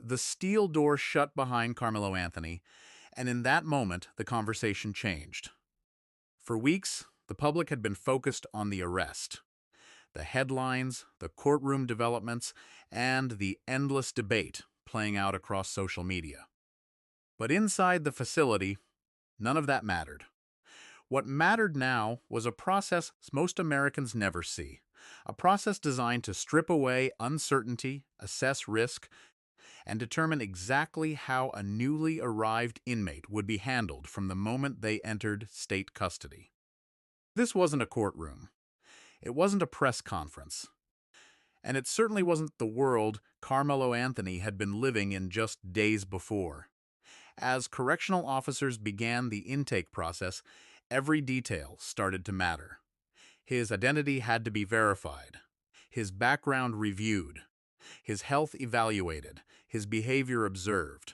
The steel door shut behind Carmelo Anthony, and in that moment, the conversation changed. For weeks, the public had been focused on the arrest, the headlines, the courtroom developments, and the endless debate playing out across social media. But inside the facility, none of that mattered. What mattered now was a process most Americans never see, a process designed to strip away uncertainty, assess risk, and determine exactly how a newly arrived inmate would be handled from the moment they entered state custody. This wasn't a courtroom. It wasn't a press conference. And it certainly wasn't the world Carmelo Anthony had been living in just days before. As correctional officers began the intake process, every detail started to matter. His identity had to be verified, his background reviewed, his health evaluated, his behavior observed.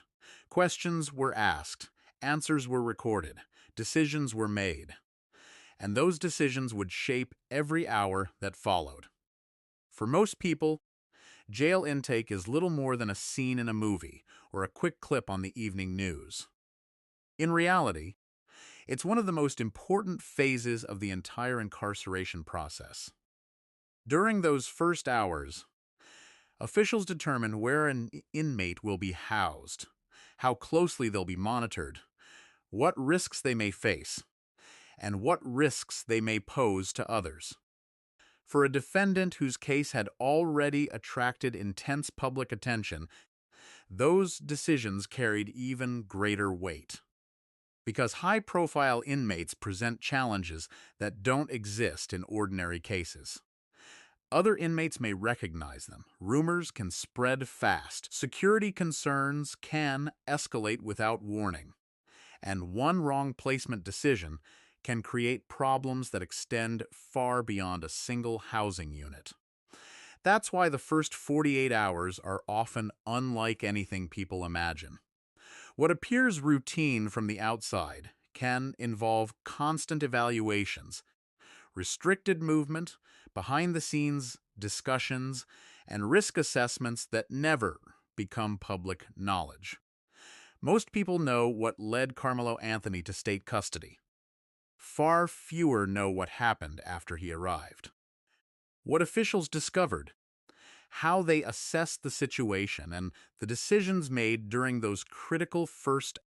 Questions were asked, answers were recorded, decisions were made. And those decisions would shape every hour that followed. For most people, jail intake is little more than a scene in a movie or a quick clip on the evening news. In reality, it's one of the most important phases of the entire incarceration process. During those first hours, officials determine where an inmate will be housed, how closely they'll be monitored, what risks they may face, and what risks they may pose to others. For a defendant whose case had already attracted intense public attention, those decisions carried even greater weight. Because high-profile inmates present challenges that don't exist in ordinary cases. Other inmates may recognize them. Rumors can spread fast. Security concerns can escalate without warning. And one wrong placement decision can create problems that extend far beyond a single housing unit. That's why the first 48 hours are often unlike anything people imagine. What appears routine from the outside can involve constant evaluations, restricted movement, behind-the-scenes discussions, and risk assessments that never become public knowledge. Most people know what led Carmelo Anthony to state custody. Far fewer know what happened after he arrived. What officials discovered, how they assessed the situation, and the decisions made during those critical first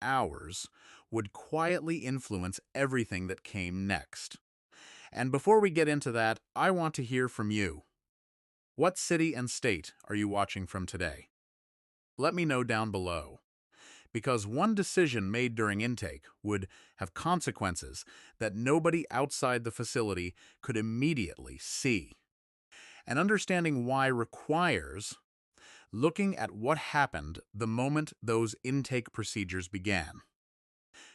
hours would quietly influence everything that came next. And before we get into that, I want to hear from you. What city and state are you watching from today? Let me know down below. Because one decision made during intake would have consequences that nobody outside the facility could immediately see. And understanding why requires looking at what happened the moment those intake procedures began.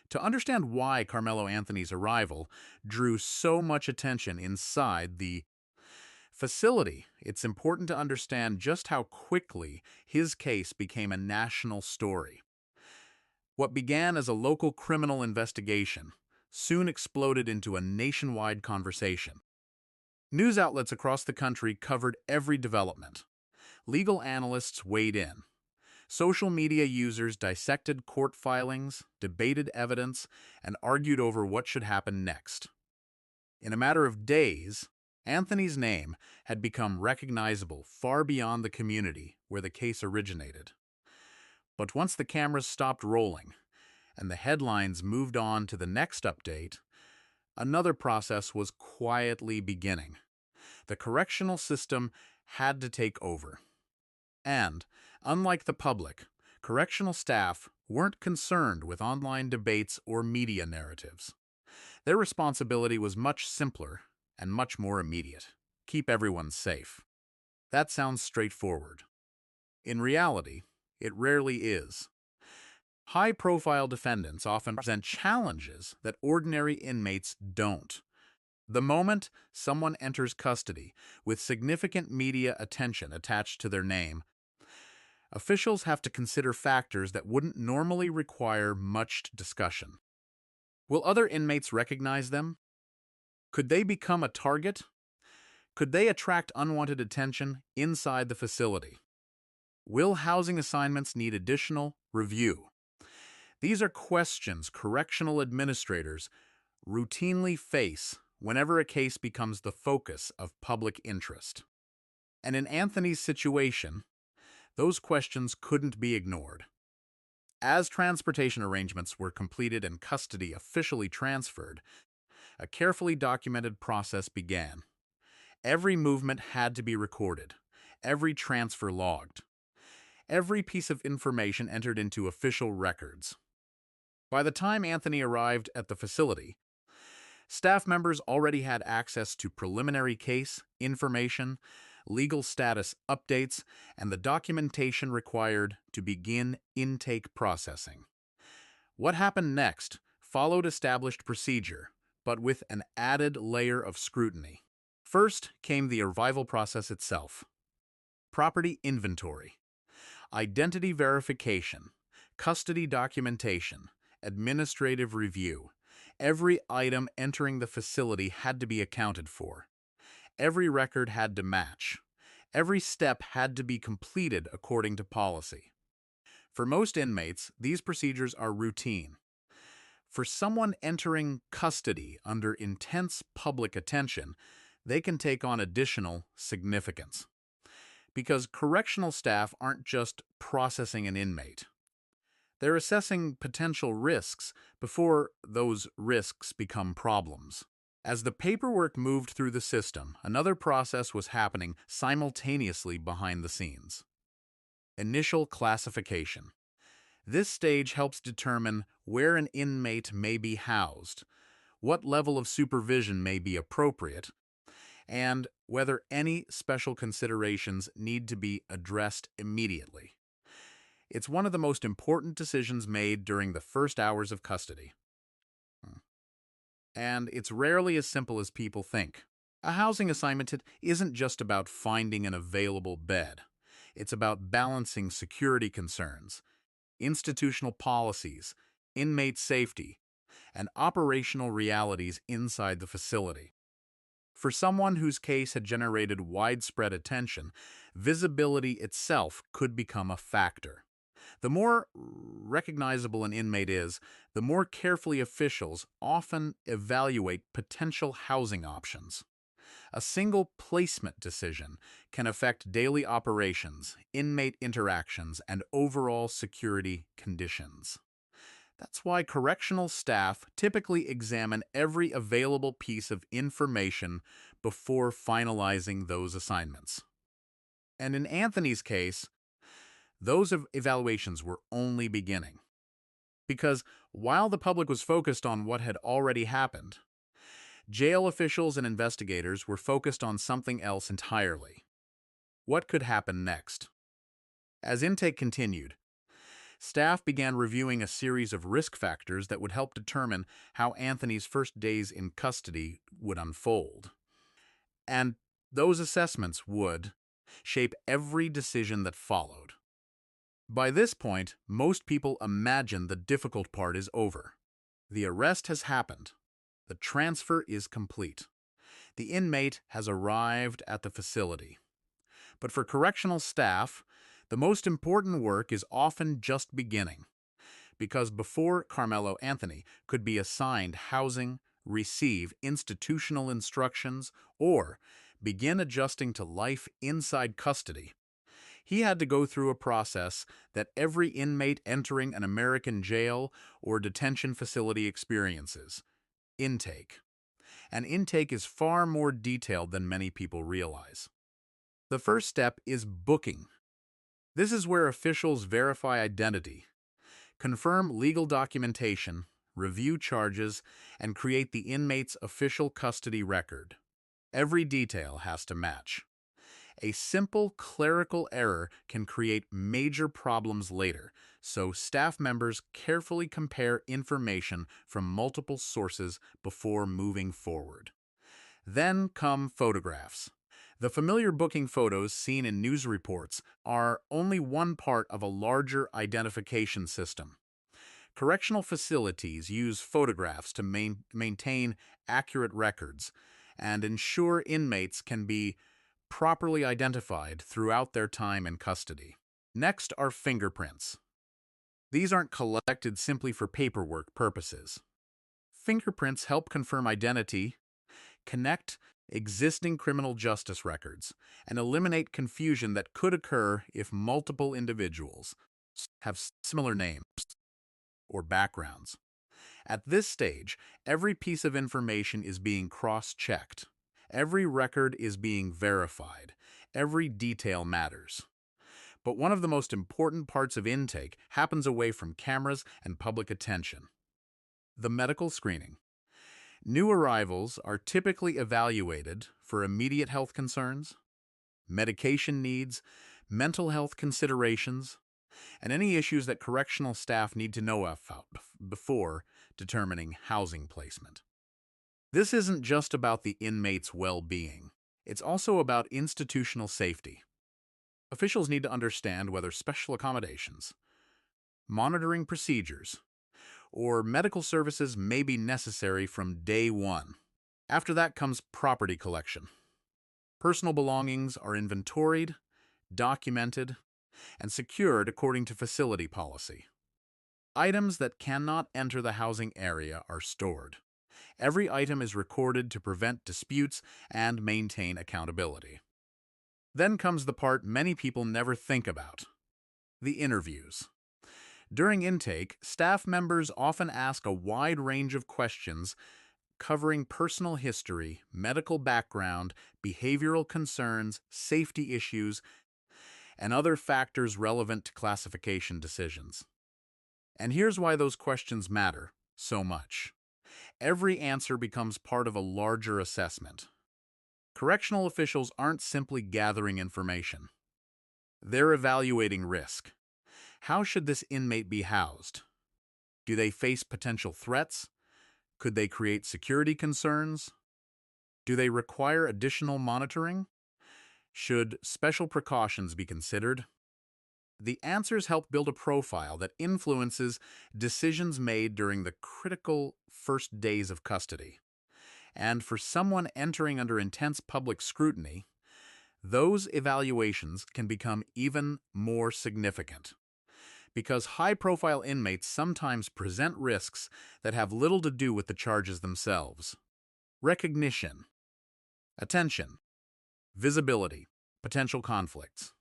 To understand why Carmelo Anthony's arrival drew so much attention inside the facility, it's important to understand just how quickly his case became a national story. What began as a local criminal investigation soon exploded into a nationwide conversation. News outlets across the country covered every development. Legal analysts weighed in. Social media users dissected court filings, debated evidence, and argued over what should happen next. In a matter of days, Anthony's name had become recognizable far beyond the community where the case originated. But once the cameras stopped rolling and the headlines moved on to the next update, another process was quietly beginning. The correctional system had to take over. And, unlike the public, correctional staff weren't concerned with online debates or media narratives. Their responsibility was much simpler and much more immediate. Keep everyone safe. That sounds straightforward. In reality, it rarely is. High-profile defendants often present challenges that ordinary inmates don't. The moment someone enters custody with significant media attention attached to their name, officials have to consider factors that wouldn't normally require much discussion. Will other inmates recognize them? Could they become a target? Could they attract unwanted attention inside the facility? Will housing assignments need additional review? These are questions correctional administrators routinely face whenever a case becomes the focus of public interest. And in Anthony's situation, those questions couldn't be ignored. As transportation arrangements were completed and custody officially transferred, a carefully documented process began. Every movement had to be recorded, every transfer logged, every piece of information entered into official records. By the time Anthony arrived at the facility, staff members already had access to preliminary case information, legal status updates, and the documentation required to begin intake processing. What happened next followed established procedure, but with an added layer of scrutiny. First came the arrival process itself. Property inventory, identity verification, custody documentation, administrative review. Every item entering the facility had to be accounted for. Every record had to match. Every step had to be completed according to policy. For most inmates, these procedures are routine. For someone entering custody under intense public attention, they can take on additional significance. Because correctional staff aren't just processing an inmate. They're assessing potential risks before those risks become problems. As the paperwork moved through the system, another process was happening simultaneously behind the scenes. Initial classification. This stage helps determine where an inmate may be housed, what level of supervision may be appropriate, and whether any special considerations need to be addressed immediately. It's one of the most important decisions made during the first hours of custody. And it's rarely as simple as people think. A housing assignment isn't just about finding an available bed. It's about balancing security concerns, institutional policies, inmate safety, and operational realities inside the facility. For someone whose case had generated widespread attention, visibility itself could become a factor. The more recognizable an inmate is, the more carefully officials often evaluate potential housing options. A single placement decision can affect daily operations, inmate interactions, and overall security conditions. That's why correctional staff typically examine every available piece of information before finalizing those assignments. And in Anthony's case, those evaluations were only beginning. Because while the public was focused on what had already happened, jail officials and investigators were focused on something else entirely. What could happen next? As intake continued, staff began reviewing a series of risk factors that would help determine how Anthony's first days in custody would unfold. And those assessments would shape every decision that followed. By this point, most people imagine the difficult part is over. The arrest has happened. The transfer is complete. The inmate has arrived at the facility. But for correctional staff, the most important work is often just beginning. Because before Karmelo Anthony could be assigned housing, receive institutional instructions, or begin adjusting to life inside custody, he had to go through a process that every inmate entering an American jail or detention facility experiences: intake. And intake is far more detailed than many people realize. The first step is booking. This is where officials verify identity, confirm legal documentation, review charges, and create the inmate's official custody record. Every detail has to match. A simple clerical error can create major problems later, so staff members carefully compare information from multiple sources before moving forward. Then come photographs. The familiar booking photos seen in news reports are only one part of a larger identification system. Correctional facilities use photographs to maintain accurate records and ensure inmates can be properly identified throughout their time in custody. Next are fingerprints. These aren't collected simply for paperwork purposes. Fingerprints help confirm identity, connect existing criminal justice records, and eliminate confusion that could occur if multiple individuals have similar names or backgrounds. At this stage, every piece of information is being cross-checked. Every record is being verified. Every detail matters. But one of the most important parts of intake happens away from cameras and public attention: the medical screening. New arrivals are typically evaluated for immediate health concerns, medication needs, mental health considerations, and any issues that correctional staff need to know about before determining housing placement. This isn't just about the inmate's well-being. It's also about institutional safety. Officials need to understand whether special accommodations, monitoring procedures, or medical services may be necessary from day one. After that comes property collection. Personal belongings are inventoried, documented, and secured according to facility policy. Items that cannot enter the housing area are stored. Every item is recorded to prevent disputes and maintain accountability. Then comes the part many people never think about: the interviews. During intake, staff members often ask a wide range of questions covering personal history, medical background, behavioral concerns, safety issues, and other factors relevant to classification decisions. And here's why those questions matter so much. Every answer becomes part of a larger assessment. Correctional officials aren't simply gathering information. They're evaluating risk. How should this inmate be housed? Do they face potential threats? Could they create security concerns? Do they require additional monitoring? Should special precautions be considered? The answers help build a profile that influences decisions made during the critical first days of custody. And for someone entering under intense public scrutiny, those evaluations can become even more significant, because high-profile inmates sometimes present risks that have little to do with the charges themselves. Recognition, attention, visibility, potential conflicts.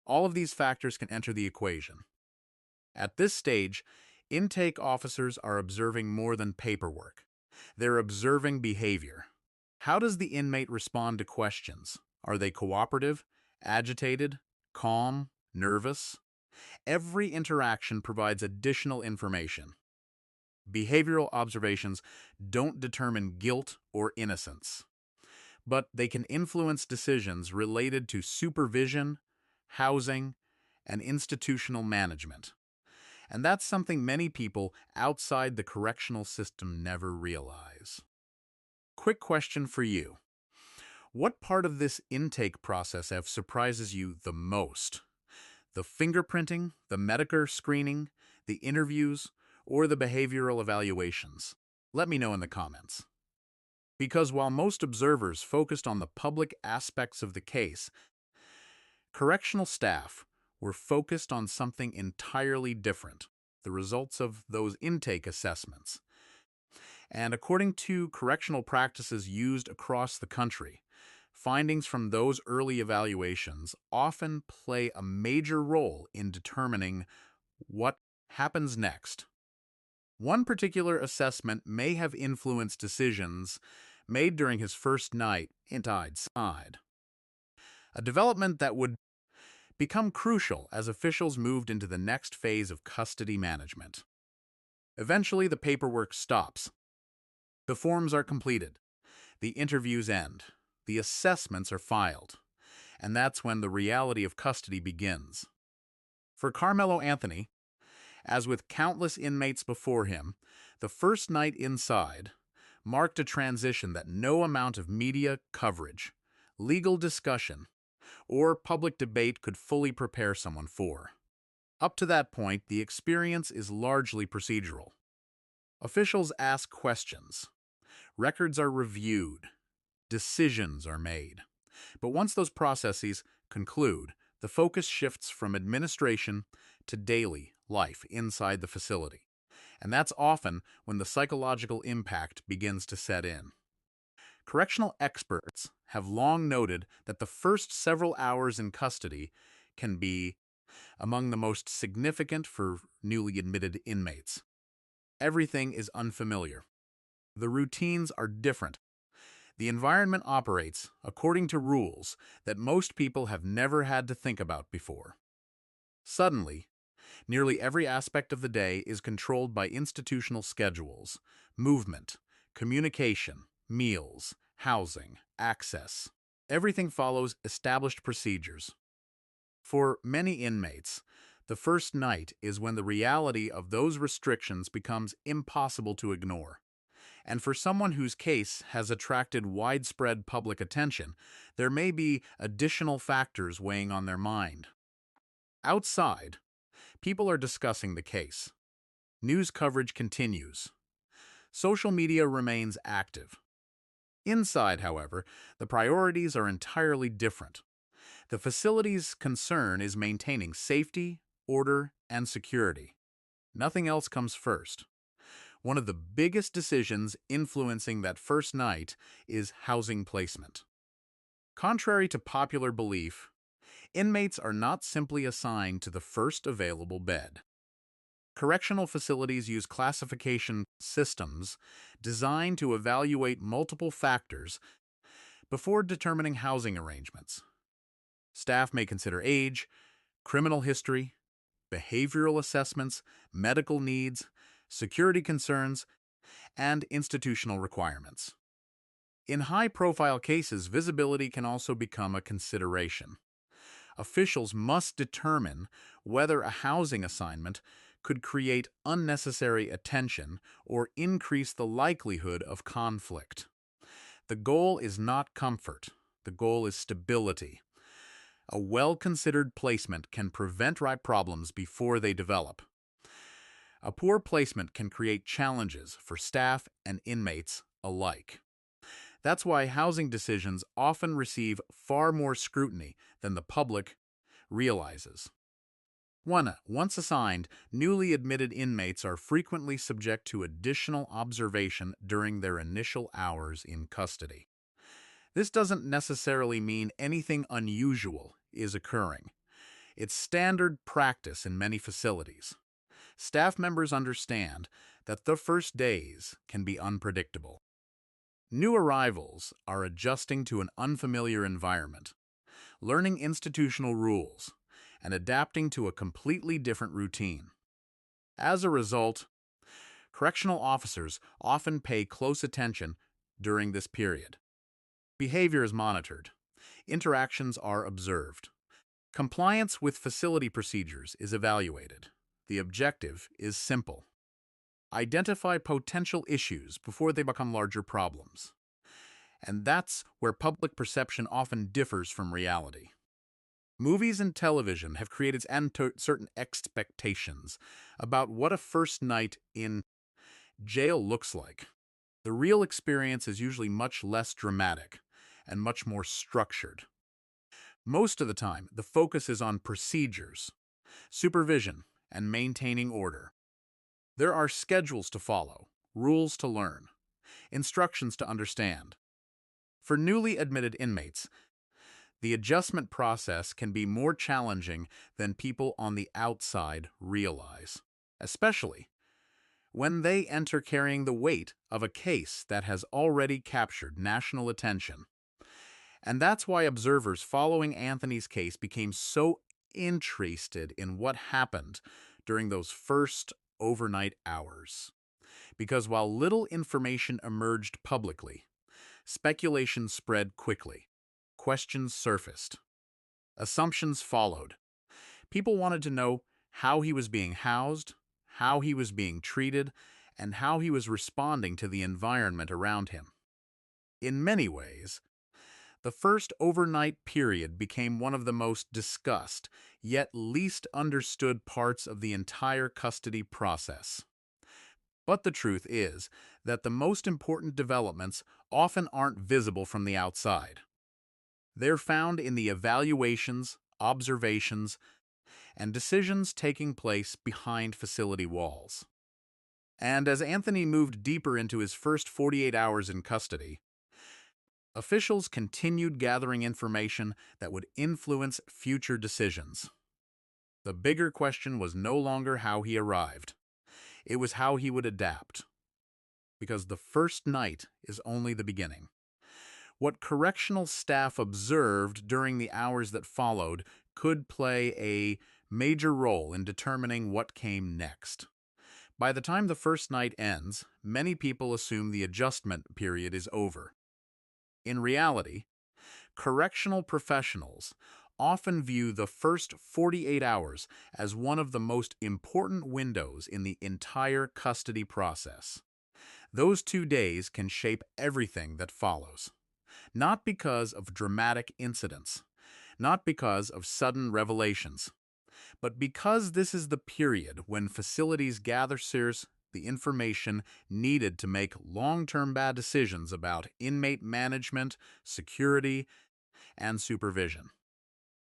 All of these factors can enter the equation. At this stage, intake officers are observing more than paperwork. They're observing behavior. How does the inmate respond to questions? Are they cooperative, agitated, calm, nervous? Every interaction provides additional information. Behavioral observations don't determine guilt or innocence, but they can influence decisions related to supervision, housing, and institutional management. And that's something many people outside the correctional system never realize. Quick question for you. What part of this intake process surprises you the most? The fingerprinting, the medical screening, the interviews, or the behavioral evaluations? Let me know in the comments. Because while most observers focused on the public aspects of the case, correctional staff were focused on something entirely different: the results of those intake assessments. And according to correctional practices used across the country, findings from those early evaluations often play a major role in determining what happens next. One particular assessment may have influenced decisions made during his first night inside, a development that would become crucial as officials moved into the next phase of custody management. Eventually, the paperwork stops. The forms are completed. The interviews end. The assessments are filed. And that's when the reality of custody begins. For Karmelo Anthony, as with countless inmates before him, the first night inside marked a transition that no amount of media coverage, legal discussion, or public debate could fully prepare someone for. Up to that point, the experience is largely procedural. Officials ask questions. Records are reviewed. Decisions are made. But once those processes conclude, the focus shifts from administration to daily life inside the facility. And that's often when the psychological impact begins to set in. Correctional experts have long noted that the first several hours in custody can be among the most significant for newly admitted inmates. Everything is unfamiliar. The routines are different. The environment operates according to rules that most people have never had to think about before. Suddenly, nearly every aspect of the day is controlled by institutional schedules, movement, communication, meals, housing, access. Everything follows established procedures. For many inmates, the first night is when the reality of those restrictions becomes impossible to ignore. And for someone whose case has attracted widespread public attention, there may be additional factors weighing on their mind. Outside, people are discussing the case. News coverage continues. Social media remains active. Inside, however, the priorities are entirely different. The facility's concern is maintaining safety, order, and security. Nothing else comes first. One of the biggest decisions influencing that first night is housing placement. Contrary to popular belief, inmates are not simply assigned to the first available bed. Correctional facilities use classification systems designed to evaluate multiple factors before determining housing arrangements. Staff may consider age, criminal history, behavioral assessments, medical needs, security concerns, and institutional requirements. In high-profile cases, visibility can also become a consideration. Officials must determine whether a housing assignment could create unnecessary attention or increase the likelihood of conflict. The goal is not comfort. The goal is stability. A well-considered placement can prevent problems before they develop. A poor placement can create challenges for staff and inmates alike. That's why housing decisions often receive far more scrutiny than the public realizes. Once assigned, newly admitted inmates are frequently subject to additional observation during their initial hours in custody. This doesn't necessarily mean anything unusual is occurring. It's standard practice in many facilities. Staff members understand that the first days can be unpredictable. New arrivals are adjusting to an unfamiliar environment, learning institutional rules, and adapting to a completely different routine. As a result, correctional officers often pay close attention during this period. Behavior is monitored. Interactions are observed. Compliance with facility procedures is evaluated. The objective is simple: identify potential issues before they become larger problems. And that's where public perception often differs from reality. Movies and television have created certain expectations about what a first night in jail looks like. The real experience is usually much less dramatic and much more structured. Most of the time, the focus is on procedures, supervision, and maintaining order. There are schedules to follow, rules to learn, instructions to understand. For newly admitted inmates, the adjustment process can be more challenging than people on the outside realize, especially when they enter carrying the weight of a case that has already captured national attention. And that's why observers following Anthony's case became so interested in what happened during those first overnight hours. Because while little information emerged publicly, speculation spread quickly. Questions surfaced. Assumptions followed. People wanted to know how he was being housed, how he was being treated, and how he was responding to the environment around him. In many ways, the first overnight period became one of the most discussed, yet least understood parts of the entire custody process. But the truth is that the most important developments often aren't visible from the outside. They're found in the evaluations, observations, and decisions taking place behind facility walls. And as Anthony moved deeper into his first 48 hours in custody, officials continued gathering information that would influence future decisions. The bigger question was no longer how he arrived. It was how he would adapt. Because the first night is only the beginning. What correctional staff observed during the hours that followed could play a major role in determining what came next. By the time the first night ends, many people assume the adjustment period is over. In reality, correctional professionals often view the first 48 hours as one of the most important windows in the entire custody process. Those 2 days can shape everything that follows. Not because of dramatic incidents, not because of sudden revelations, but because this is the period when facilities gather the information needed to make long-term bad decisions about inmate management, security, and supervision.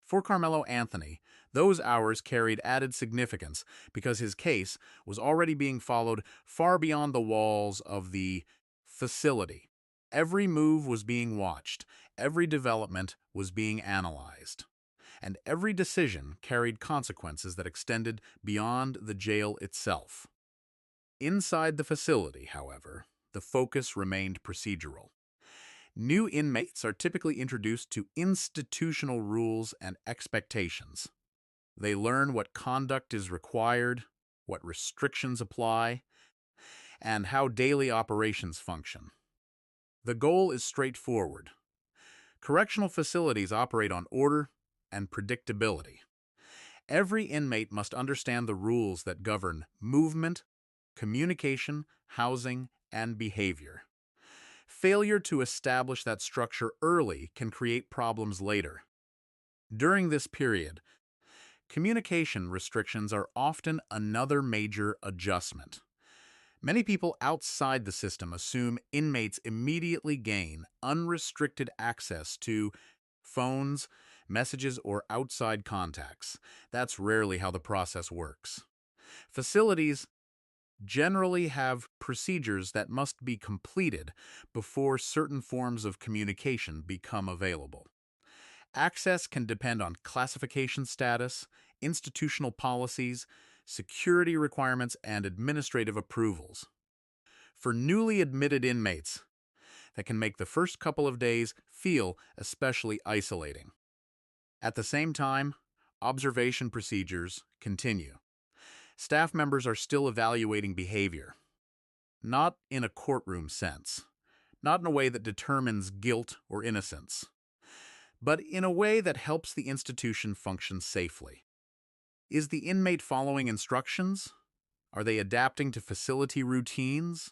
For Karmelo Anthony, those hours carried added significance because his case was already being followed far beyond the walls of the facility. Every move was being watched, every development was being analyzed, and every decision carried consequences that extended beyond the jail itself. Inside the facility, however, the focus remained procedural. New inmates are typically introduced to institutional rules and expectations. They learn what conduct is required, what restrictions apply, and how daily operations function. The goal is straightforward. Correctional facilities operate on order and predictability. Every inmate must understand the rules that govern movement, communication, housing, and behavior. Failure to establish that structure early can create problems later. During this period, communication restrictions are often another major adjustment. Many people outside the system assume inmates immediately gain unrestricted access to phones, messages, or outside contacts. That's rarely how the process works. Facilities generally have procedures that must be completed before certain forms of communication become available. Access can depend on classification status, institutional policies, security requirements, and administrative approvals. For newly admitted inmates, that can make the first couple of days feel especially isolating. At the same time, observation procedures continue. Staff members are still evaluating behavior, not in a courtroom sense, not in a way that determines guilt or innocence, but in a way that helps the institution function safely. Is the inmate following instructions? Are they adapting to facility routines?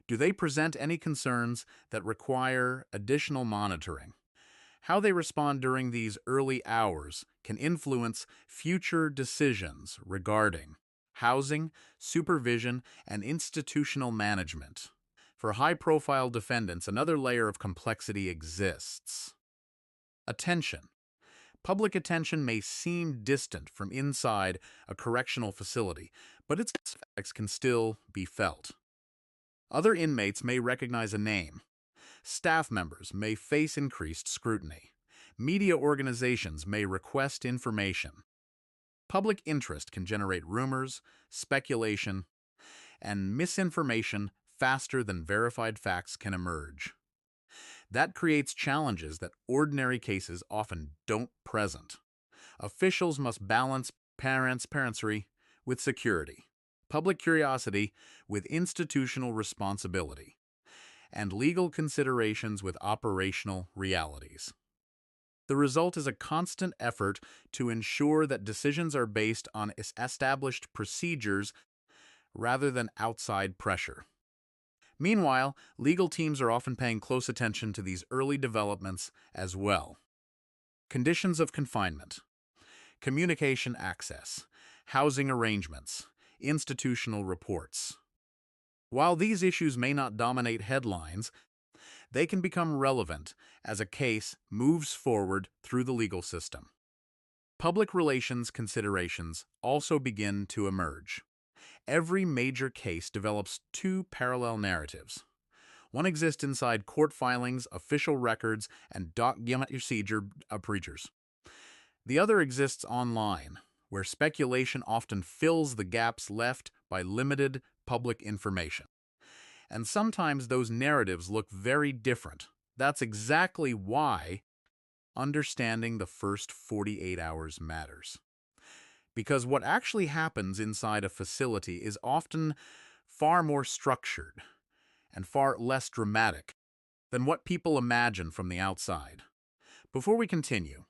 Do they present any concerns that require additional monitoring? How they respond during these early hours can influence future decisions regarding housing, supervision, and institutional management. For high-profile defendants, another layer of complexity exists. Attention. Public attention may seem distant from inside a correctional facility, but its effects can still be felt. Other inmates may recognize a name. Staff members may face increased scrutiny. Media organizations may request information. Public interest can generate rumors, speculation, and misinformation faster than verified facts can emerge. That creates challenges that ordinary cases often don't present. Officials must balance transparency with security, public curiosity with institutional responsibility, and legal considerations with operational realities. The result is a constant effort to ensure that decisions are based on established procedures rather than outside pressure. Meanwhile, legal teams are often paying close attention to these early developments as well. Conditions of confinement, communication access, housing arrangements, institutional reports. While these issues may not dominate headlines, they can become relevant as a case moves forward through the legal system. Public relations considerations also begin to emerge. Every major case develops two parallel narratives. One exists inside court filings, official records, and document procedure procedures. The other exists online, where speculation often fills the gaps left by limited public information. And sometimes those narratives look very different. That's exactly why understanding the first 48 hours matters. Because what actually happens inside a facility is often far more structured and far less dramatic than what people imagine from the outside. Before we continue,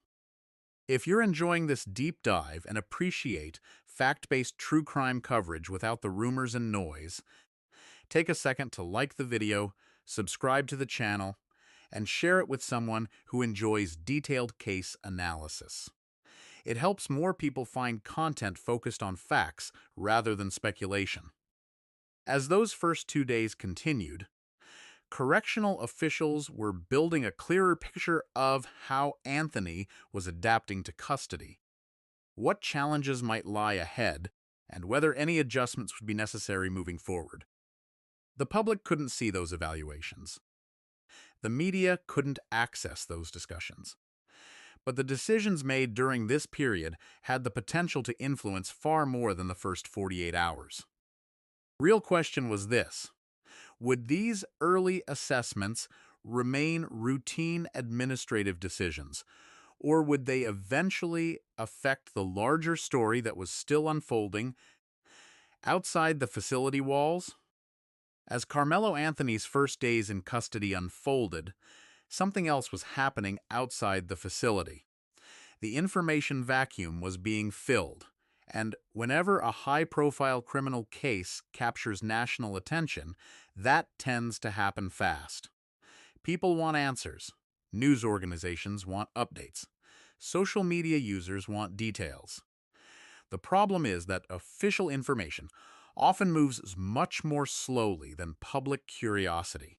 if you're enjoying this deep dive and appreciate fact-based true crime coverage without the rumors and noise, take a second to like the video, subscribe to the channel, and share it with someone who enjoys detailed case analysis. It helps more people find content focused on facts rather than speculation. As those first 2 days continued, correctional officials were building a clearer picture of how Anthony was adapting to custody, what challenges might lie ahead, and whether any adjustments would be necessary moving forward. The public couldn't see those evaluations. The media couldn't access those discussions. But the decisions made during this period had the potential to influence far more than the first 48 hours. Real question was this: would these early assessments remain routine administrative decisions, or would they eventually affect the larger story that was still unfolding outside the facility walls? As Karmelo Anthony's first days in custody unfolded, something else was happening outside the facility. The information vacuum was being filled, and whenever a high-profile criminal case captures national attention, that tends to happen fast. People want answers. News organizations want updates. Social media users want details. The problem is that official information often moves much more slowly than public curiosity.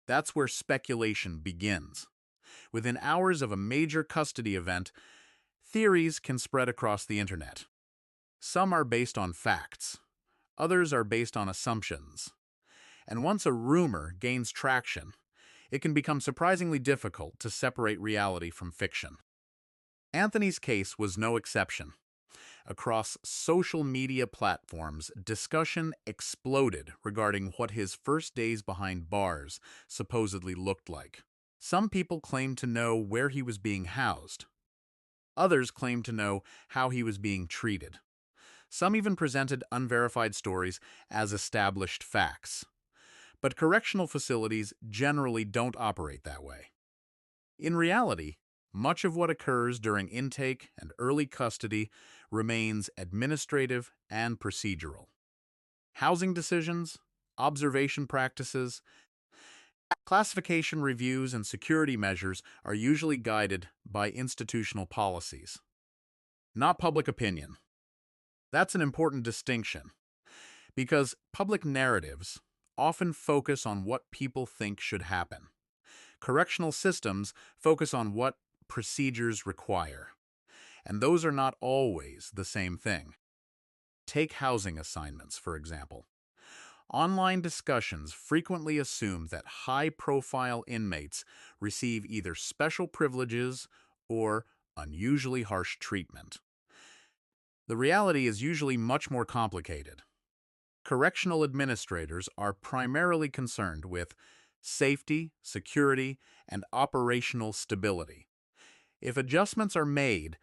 That's where speculation begins. Within hours of a major custody event, theories can spread across the internet. Some are based on facts. Others are based on assumptions. And once a rumor gains traction, it can become surprisingly difficult to separate reality from fiction. Anthony's case was no exception. Across social media platforms, discussion exploded regarding what his first days behind bars supposedly looked like. Some people claimed to know where he was being housed. Others claimed to know how he was being treated. Some even presented unverified stories as established facts. But correctional facilities generally don't operate that way. In reality, much of what occurs during intake and early custody remains administrative and procedural. Housing decisions, observation practices, classification reviews, and security measures are usually guided by institutional policies, not public opinion. That's an important distinction, because public narratives often focus on what people think should happen. Correctional systems focus on what procedures require, and those are not always the same thing. Take housing assignments, for example. Online discussions frequently assume that high-profile inmates receive either special privileges or unusually harsh treatment. The reality is usually much more complicated. Correctional administrators are primarily concerned with safety, security, and operational stability. If adjustments are made,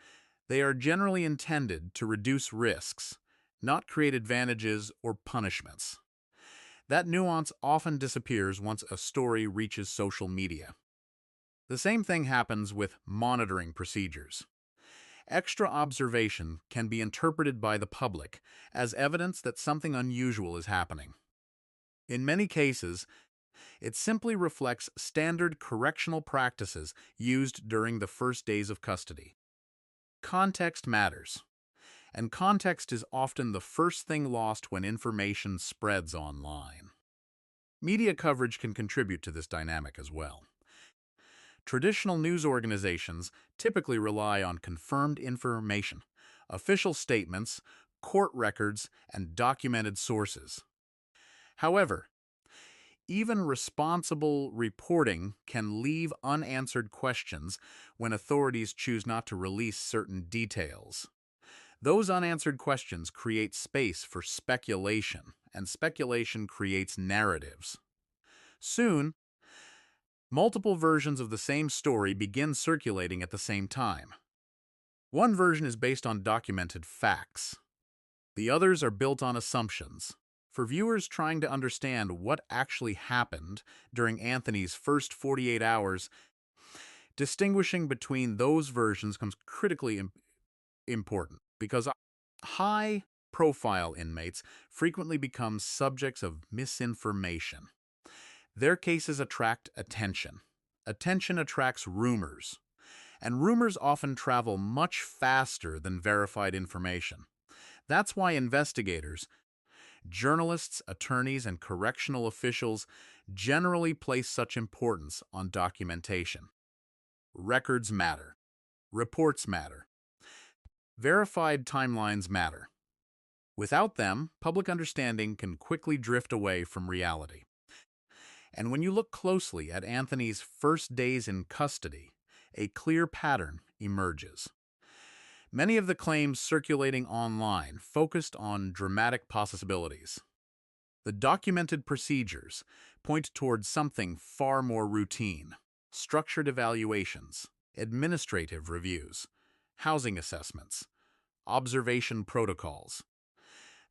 they are generally intended to reduce risks, not create advantages or punishments. That nuance often disappears once a story reaches social media. The same thing happens with monitoring procedures. Extra observation can be interpreted by the public as evidence that something unusual is happening. In many cases, it simply reflects standard correctional practices used during the first days of custody. Context matters, and context is often the first thing lost when information spreads online. Media coverage can contribute to this dynamic as well. Traditional news organizations typically rely on confirmed information, official statements, court records, and documented sources. However, even responsible reporting can leave unanswered questions when authorities choose not to release certain details. Those unanswered questions create space for speculation, and speculation creates narratives. Soon, multiple versions of the same story begin circulating at the same time. One version is based on documented facts. The others are built on assumptions. For viewers trying to understand what actually happened during Anthony's first 48 hours, distinguishing between those versions becomes critically important because high-profile inmates frequently become subjects of misinformation. Their cases attract attention. Attention attracts rumors, and rumors often travel much faster than verified information. That's why investigators, journalists, attorneys, and correctional officials generally place such importance on documentation. Records matter. Reports matter. Verified timelines matter. Without them, public understanding can quickly drift away from reality. And when you look closely at Anthony's first days in custody, a clear pattern emerges. Many of the claims circulating online focused on dramatic possibilities. The documented procedures point towards something far more routine: structured evaluations, administrative reviews, housing assessments, observation protocols.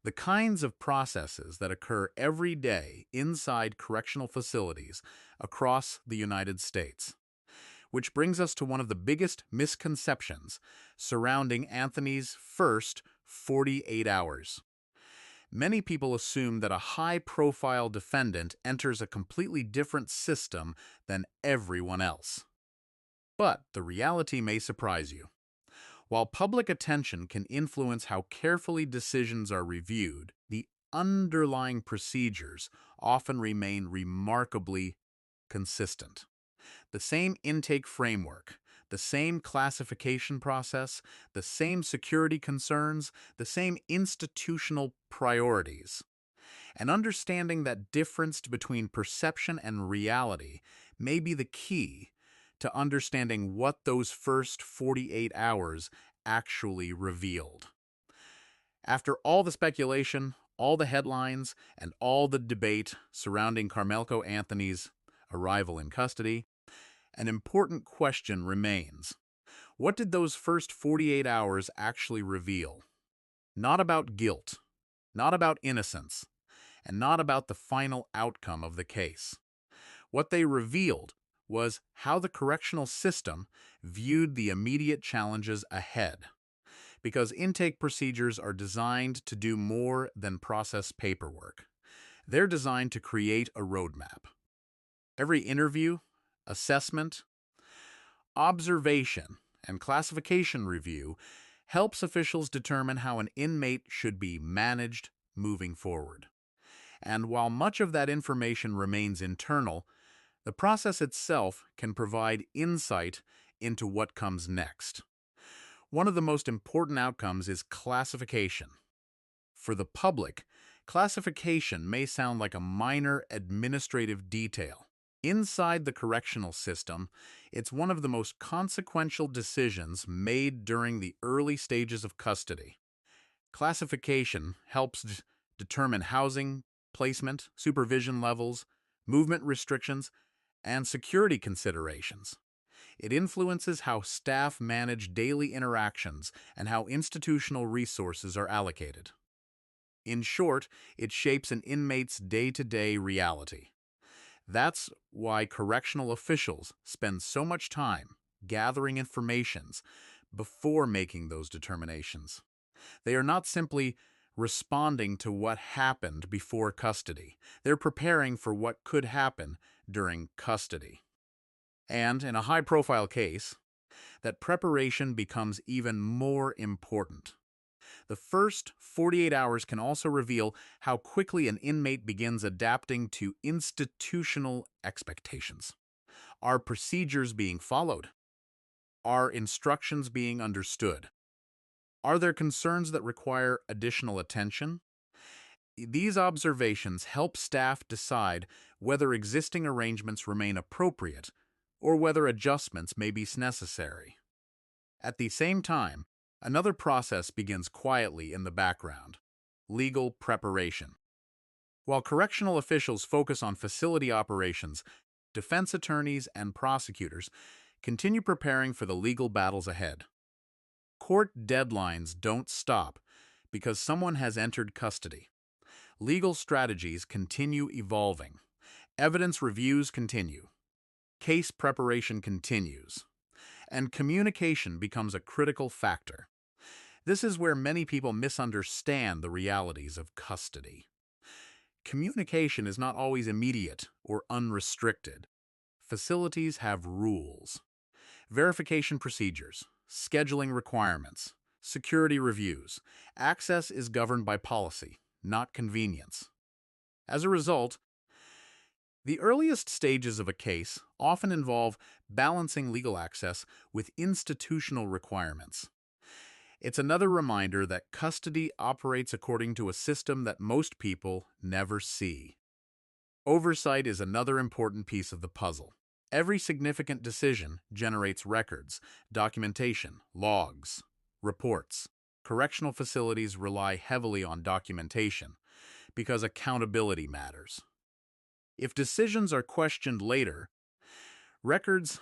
The kinds of processes that occur every day inside correctional facilities across the United States. Which brings us to one of the biggest misconceptions surrounding Anthony's first 48 hours. Many people assume that a high-profile defendant enters a completely different system than everyone else. But the reality may surprise you. While public attention can influence how carefully decisions are reviewed, the underlying procedures often remain remarkably consistent. The same intake framework, the same classification process, the same security concerns, the same institutional priorities. And understanding that difference between perception and reality may be the key to understanding what those first 48 hours actually revealed. After all the speculation, all the headlines, and all the debate surrounding Karmelo Anthony's arrival in custody, an important question remains. What did those first 48 hours actually reveal? Not about guilt, not about innocence, and not about the final outcome of the case. What they revealed was how the correctional system viewed the immediate challenges ahead. Because intake procedures are designed to do more than process paperwork. They're designed to create a roadmap. Every interview, assessment, observation, and classification review helps officials determine how an inmate should be managed moving forward. And while much of that information remains internal, the process itself can provide insight into what comes next. One of the most important outcomes is classification. For the public, classification may sound like a minor administrative detail. Inside the correctional system, it's one of the most consequential decisions made during the early stages of custody. Classification helps determine housing, placement, supervision levels, movement restrictions, and security considerations. It influences how staff manage daily interactions and how institutional resources are allocated. In short, it shapes an inmate's day-to-day reality. That's why correctional officials spend so much time gathering information before making those determinations. They are not simply responding to what happened before custody. They're preparing for what could happen during custody. And in a high-profile case, that preparation becomes even more important. The first 48 hours can also reveal how quickly an inmate begins adapting to institutional expectations. Are procedures being followed? Are instructions being understood? Are there concerns that require additional attention? These observations help staff decide whether existing arrangements remain appropriate or whether adjustments may be necessary. At the same time, another process begins quietly in the background: legal preparation. While correctional officials focus on facility operations, defense attorneys and prosecutors continue preparing for the legal battles ahead. Court deadlines don't stop because someone has entered custody. Legal strategies continue evolving. Evidence reviews continue. Case preparation continues. And communication becomes a critical factor. This is where many people misunderstand the realities of custody. Communication is not always immediate or unrestricted. Facilities have rules, verification procedures, scheduling requirements, security reviews. Access is governed by policy, not convenience. As a result, the earliest stages of a case often involve balancing legal access with institutional requirements. It's another reminder that custody operates according to a system that most people never see. Oversight is another important piece of the puzzle. Every significant decision generates records, documentation, logs, reports. Correctional facilities rely heavily on documentation because accountability matters. If decisions are questioned later, records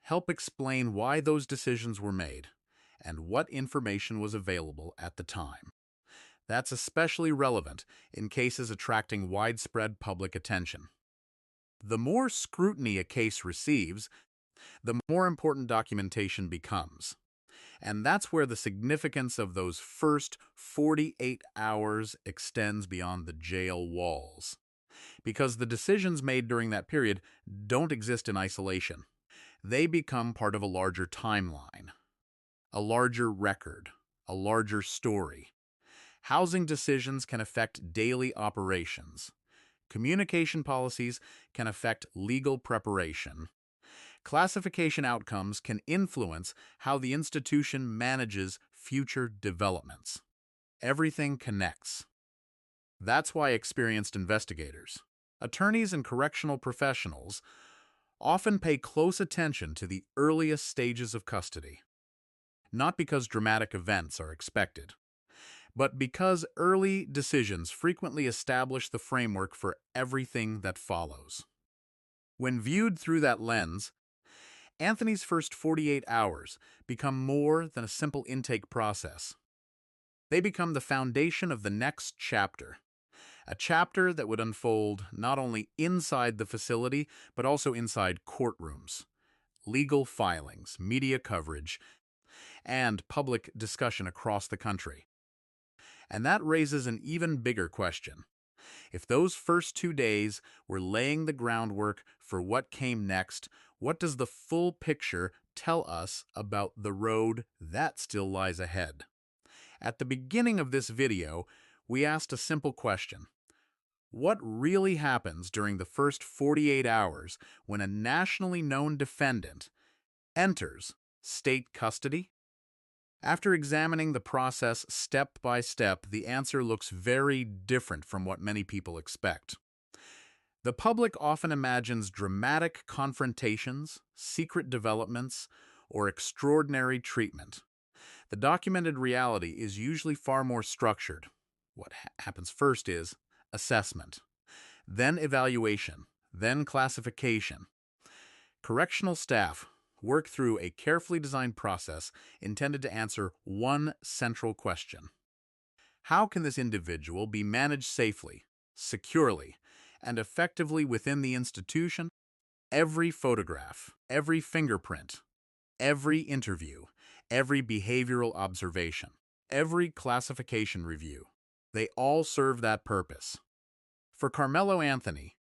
help explain why those decisions were made and what information was available at the time. That's especially relevant in cases attracting widespread public attention. The more scrutiny a case receives, the more important documentation becomes. And that's where the significance of those first 48 hours extends beyond the jail walls. Because the decisions made during that period don't exist in isolation. They become part of a larger timeline, a larger record, a larger story. Housing decisions can affect daily operations. Communication policies can affect legal preparation. Classification outcomes can influence how the institution manages future developments. Everything connects. That's why experienced investigators, attorneys and correctional professionals often pay close attention to the earliest stages of custody. Not because dramatic events are expected, but because early decisions frequently establish the framework for everything that follows. When viewed through that lens, Anthony's first 48 hours become more than a simple intake process. They become the foundation of the next chapter, a chapter that would unfold not only inside the facility, but also inside courtrooms, legal filings, media coverage, and public discussion across the country. And that raises an even bigger question. If those first 2 days were laying the groundwork for what came next, what does the full picture tell us about the road that still lies ahead? At the beginning of this video, we asked a simple question. What really happens during the first 48 hours when a nationally known defendant enters state custody? After examining the process step by step, the answer looks very different from what many people expect. The public often imagines dramatic confrontations, secret developments, or extraordinary treatment. The documented reality is usually far more structured. What happens first is assessment, then evaluation, then classification. Correctional staff work through a carefully designed process intended to answer one central question. How can this individual be managed safely, securely, and effectively within the institution? Every photograph, every fingerprint, every interview, every behavioral observation, every classification review, they all serve that purpose. For Karmelo Anthony,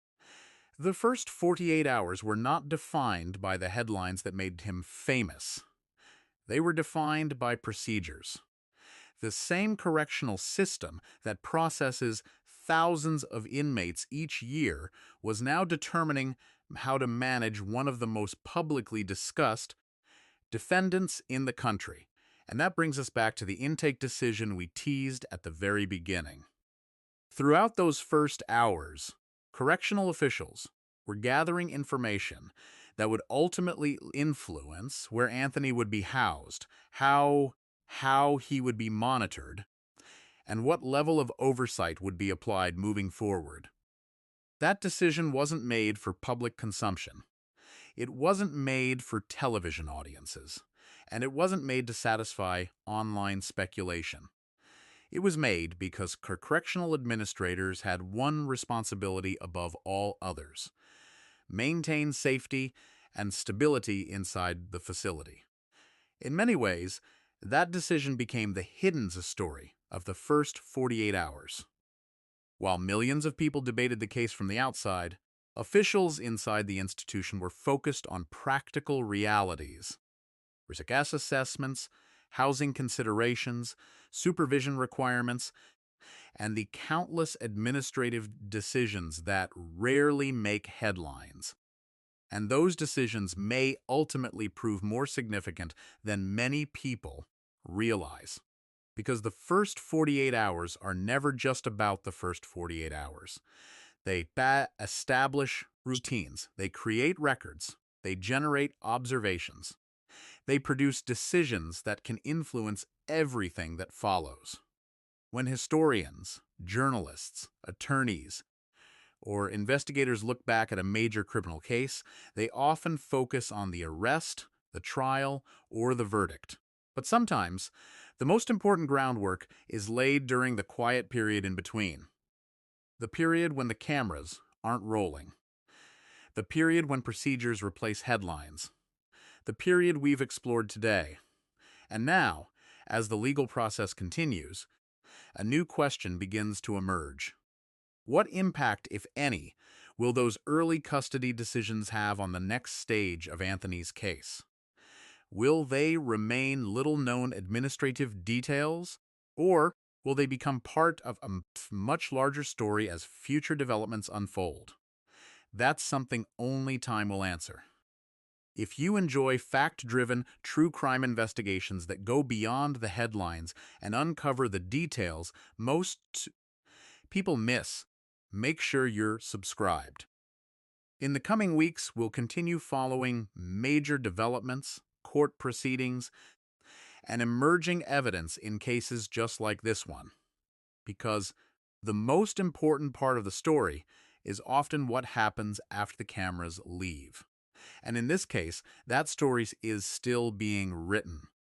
the first 48 hours were not defined by the headlines that made him famous. They were defined by procedures. The same correctional system that processes thousands of inmates each year was now determining how to manage one of the most publicly discussed defendants in the country. And that brings us back to the intake decision we teased at the very beginning. Throughout those first hours, correctional officials were gathering information that would ultimately influence where Anthony would be housed, how he would be monitored, and what level of oversight would be applied moving forward. That decision wasn't made for public consumption. It wasn't made for television audiences, and it wasn't made to satisfy online speculation. It was made because correctional administrators had one responsibility above all others: maintain safety and stability inside the facility. In many ways, that decision became the hidden story of the first 48 hours. While millions of people debated the case from the outside, officials inside the institution were focused on practical realities: risk assessments, housing considerations, supervision requirements, and the countless administrative decisions that rarely make headlines. And those decisions may ultimately prove more significant than many people realize. Because the first 48 hours are never just about the first 48 hours. They establish routines, they create records, they generate observations, they produce decisions that can influence everything that follows. When historians, journalists, attorneys, or investigators look back at a major criminal case, they often focus on the arrest, the trial, or the verdict. But sometimes, the most important groundwork is laid during the quiet period in between. The period when the cameras aren't rolling. The period when procedures replace headlines. The period we've explored today. And now, as the legal process continues, a new question begins to emerge. What impact, if any, will those early custody decisions have on the next stage of Anthony's case? Will they remain little-known administrative details, or will they become part of a much larger story as future developments unfold? That's something only time will answer. If you enjoy fact-driven, true crime investigations that go beyond the headlines and uncover the details most people miss, make sure you're subscribed. In the coming weeks, we'll continue following major developments, court proceedings, and emerging evidence in cases just like this one. Because the most important part of the story is often what happens after the cameras leave. And in this case, that story is still being written.